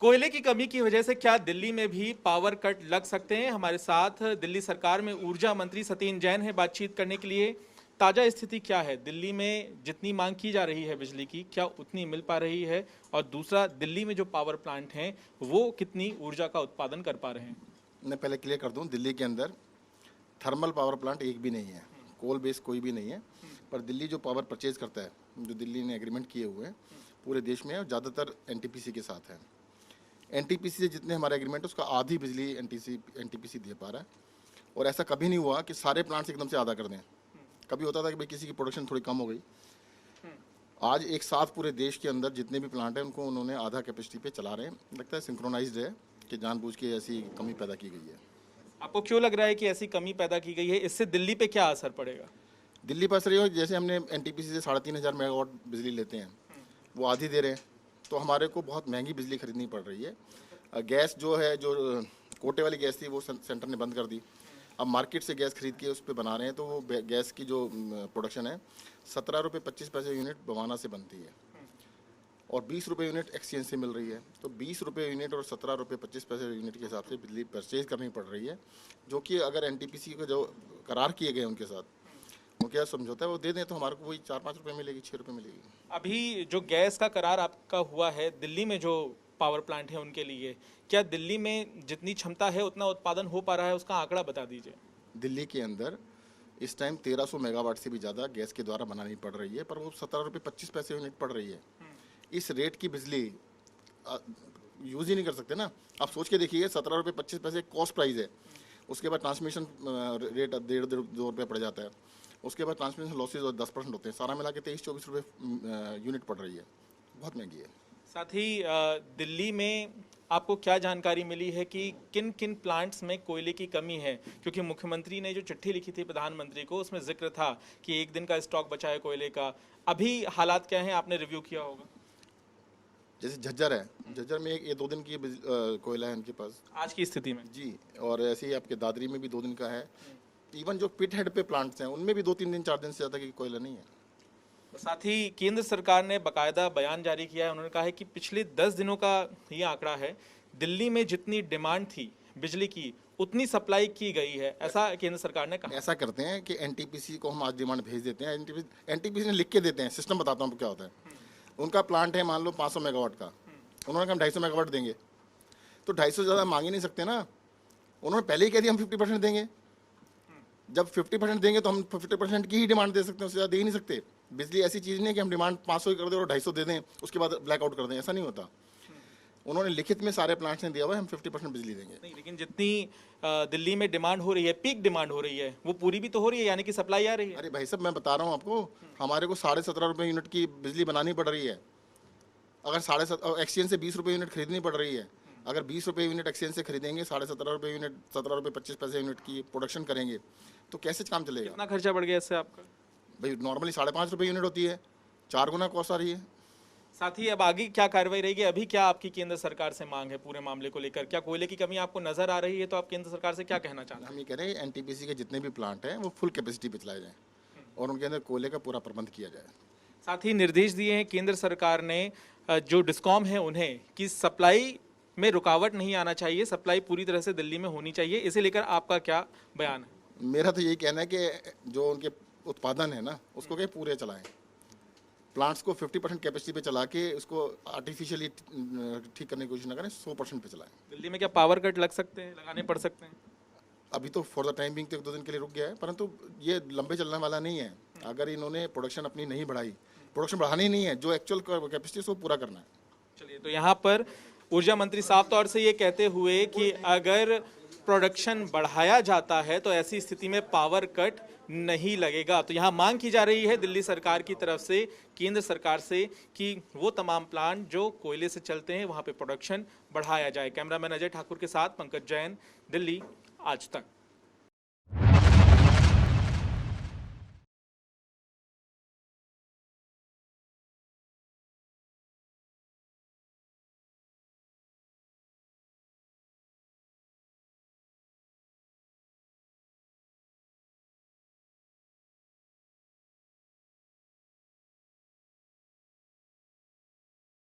कोयले की कमी की वजह से क्या दिल्ली में भी पावर कट लग सकते हैं? हमारे साथ दिल्ली सरकार में ऊर्जा मंत्री सतीन जैन है बातचीत करने के लिए। ताजा स्थिति क्या है? दिल्ली में जितनी मांग की जा रही है बिजली की, क्या उतनी मिल पा रही है? और दूसरा, दिल्ली में जो पावर प्लांट हैं वो कितनी ऊर्जा का उत्पादन कर पा रहे हैं? मैं पहले क्लियर कर दूं, दिल्ली के अंदर थर्मल पावर प्लांट एक भी नहीं है, कोल बेस कोई भी नहीं है। पर दिल्ली जो पावर परचेज करता है, जो दिल्ली ने एग्रीमेंट किए हुए हैं पूरे देश में, और ज़्यादातर एनटीपीसी के साथ है। एनटीपीसी से जितने हमारे एग्रीमेंट है उसका आधी बिजली एनटीपीसी दे पा रहा है। और ऐसा कभी नहीं हुआ कि सारे प्लांट्स एकदम से आधा कर दें। कभी होता था कि भाई किसी की प्रोडक्शन थोड़ी कम हो गई। आज एक साथ पूरे देश के अंदर जितने भी प्लांट हैं उनको उन्होंने आधा कैपेसिटी पे चला रहे हैं। लगता है सिंक्रोनाइज्ड है कि जानबूझ के ऐसी कमी पैदा की गई है। आपको क्यों लग रहा है कि ऐसी कमी पैदा की गई है? इससे दिल्ली पे क्या असर पड़ेगा? दिल्ली पर असर ये हो, जैसे हमने एनटीपीसी से 3,500 मेगावाट बिजली लेते हैं, वो आधी दे रहे हैं, तो हमारे को बहुत महंगी बिजली खरीदनी पड़ रही है। गैस जो है, जो कोटे वाली गैस थी, वो सेंटर ने बंद कर दी। अब मार्केट से गैस खरीद के उस पर बना रहे हैं, तो वो गैस की जो प्रोडक्शन है 17 रुपये 25 पैसे यूनिट बवाना से बनती है, और 20 रुपये यूनिट एक्सचेंज से मिल रही है। तो 20 रुपये यूनिट और 17 रुपये 25 पैसे यूनिट के हिसाब से बिजली परचेज करनी पड़ रही है, जो कि अगर एनटीपीसी के जो करार किए गए उनके साथ, वो क्या समझौता है, वो दे दें तो हमारे को वही 4-5 रुपये मिलेगी, 6 रुपये मिलेगी। अभी जो गैस का करार आपका हुआ है दिल्ली में जो पावर प्लांट है उनके लिए, क्या दिल्ली में जितनी क्षमता है उतना उत्पादन हो पा रहा है? उसका आंकड़ा बता दीजिए। दिल्ली के अंदर इस टाइम 1300 मेगावाट से भी ज़्यादा गैस के द्वारा बनानी पड़ रही है, पर वो 17 रुपये 25 पैसे यूनिट पड़ रही है। इस रेट की बिजली यूज़ ही नहीं कर सकते ना। आप सोच के देखिए, 17 रुपये 25 पैसे कॉस्ट प्राइस है, उसके बाद ट्रांसमिशन रेट 1.5-2 रुपये पड़ जाता है, उसके बाद ट्रांसमिशन लॉसेज और 10% होते हैं, सारा मिला के 23-24 रुपये यूनिट पड़ रही है। बहुत महंगी है। साथ ही दिल्ली में आपको क्या जानकारी मिली है कि किन किन प्लांट्स में कोयले की कमी है? क्योंकि मुख्यमंत्री ने जो चिट्ठी लिखी थी प्रधानमंत्री को, उसमें जिक्र था कि 1 दिन का स्टॉक बचा है कोयले का। अभी हालात क्या हैं, आपने रिव्यू किया होगा। जैसे झज्जर है, झज्जर में ये 2 दिन की कोयला है उनके पास आज की स्थिति में जी, और ऐसे ही आपके दादरी में भी 2 दिन का है। इवन जो पिट हेड पे प्लांट्स हैं उनमें भी 2-3 दिन 4 दिन से ज़्यादा की कोयला नहीं है। साथ ही केंद्र सरकार ने बाकायदा बयान जारी किया है। उन्होंने कहा है कि पिछले 10 दिनों का ये आंकड़ा है, दिल्ली में जितनी डिमांड थी बिजली की उतनी सप्लाई की गई है, ऐसा केंद्र सरकार ने कहा। ऐसा करते हैं कि एनटीपीसी को हम आज डिमांड भेज देते हैं, एनटीपीसी ने लिख के देते हैं। सिस्टम बताता हूँ क्या होता है। उनका प्लांट है मान लो 500 मेगावाट का, उन्होंने कहा हम 250 मेगावाट देंगे, तो 250 से ज़्यादा मांग ही नहीं सकते ना। उन्होंने पहले ही कह दिया हम 50% देंगे। जब 50% देंगे तो हम 50% की ही डिमांड दे सकते हैं, उससे ज़्यादा दे ही नहीं सकते। बिजली ऐसी चीज़ नहीं है कि हम डिमांड 500 ही कर दें और 250 दे दें, उसके बाद ब्लैकआउट कर दें, ऐसा नहीं होता। उन्होंने लिखित में सारे प्लांट्स ने दिया हुआ है हम 50% बिजली देंगे। नहीं, लेकिन जितनी दिल्ली में डिमांड हो रही है, पीक डिमांड हो रही है, वो पूरी भी तो हो रही है, यानी कि सप्लाई आ रही है। अरे भाई साहब, मैं बता रहा हूँ आपको, हमारे को 17.5 रुपये यूनिट की बिजली बनानी पड़ रही है। अगर 7.5 एक्सचेंज से 20 रुपये यूनिट खरीदनी पड़ रही है। अगर 20 रुपये यूनिट एक्सचेंज से खरीदेंगे, 17.5 रुपये यूनिट, 17 रुपये 25 पैसे यूनिट की प्रोडक्शन करेंगे, तो कैसे काम चलेगा? कितना खर्चा बढ़ गया इससे आपका? भाई नॉर्मली 5.5 रुपये यूनिट होती है, 4 गुना कॉस्ट आ रही है। साथ ही अब आगे क्या कार्रवाई रहेगी? अभी क्या आपकी केंद्र सरकार से मांग है पूरे मामले को लेकर? क्या कोयले की कमी आपको नजर आ रही है, तो आप केंद्र सरकार से क्या कहना चाहते हैं? हम ये कह रहे हैं एनटीपीसी के जितने भी प्लांट हैं वो फुल कैपेसिटी पे चलाए जाएँ और उनके अंदर कोयले का पूरा प्रबंध किया जाए। साथ ही निर्देश दिए हैं केंद्र सरकार ने जो डिस्कॉम है उन्हें, कि सप्लाई में रुकावट नहीं आना चाहिए, सप्लाई पूरी तरह से दिल्ली में होनी चाहिए। इसे लेकर आपका क्या बयान है? मेरा तो यही कहना है कि जो उनके उत्पादन है ना, उसको क्या पूरे चलाएं। प्लांट्स को 50% कैपेसिटी पे चला के उसको आर्टिफिशियली ठीक करने की कोशिश ना करें, 100% पे चलाएं। दिल्ली में क्या पावर कट लग सकते हैं, लगाने पड़ सकते हैं? अभी तो फॉर द टाइम बिंग तो 1-2 दिन के लिए रुक गया है, परंतु ये लंबे चलने वाला नहीं है। अगर इन्होंने प्रोडक्शन अपनी नहीं बढ़ाई, प्रोडक्शन बढ़ानी ही नहीं है, जो एक्चुअल कैपेसिटी है उसको पूरा करना है। चलिए, तो यहाँ पर ऊर्जा मंत्री साफ तौर से ये कहते हुए कि अगर प्रोडक्शन बढ़ाया जाता है तो ऐसी स्थिति में पावर कट नहीं लगेगा। तो यहाँ मांग की जा रही है दिल्ली सरकार की तरफ से केंद्र सरकार से कि वो तमाम प्लांट जो कोयले से चलते हैं वहाँ पे प्रोडक्शन बढ़ाया जाए। कैमरामैन अजय ठाकुर के साथ पंकज जैन, दिल्ली आज तक।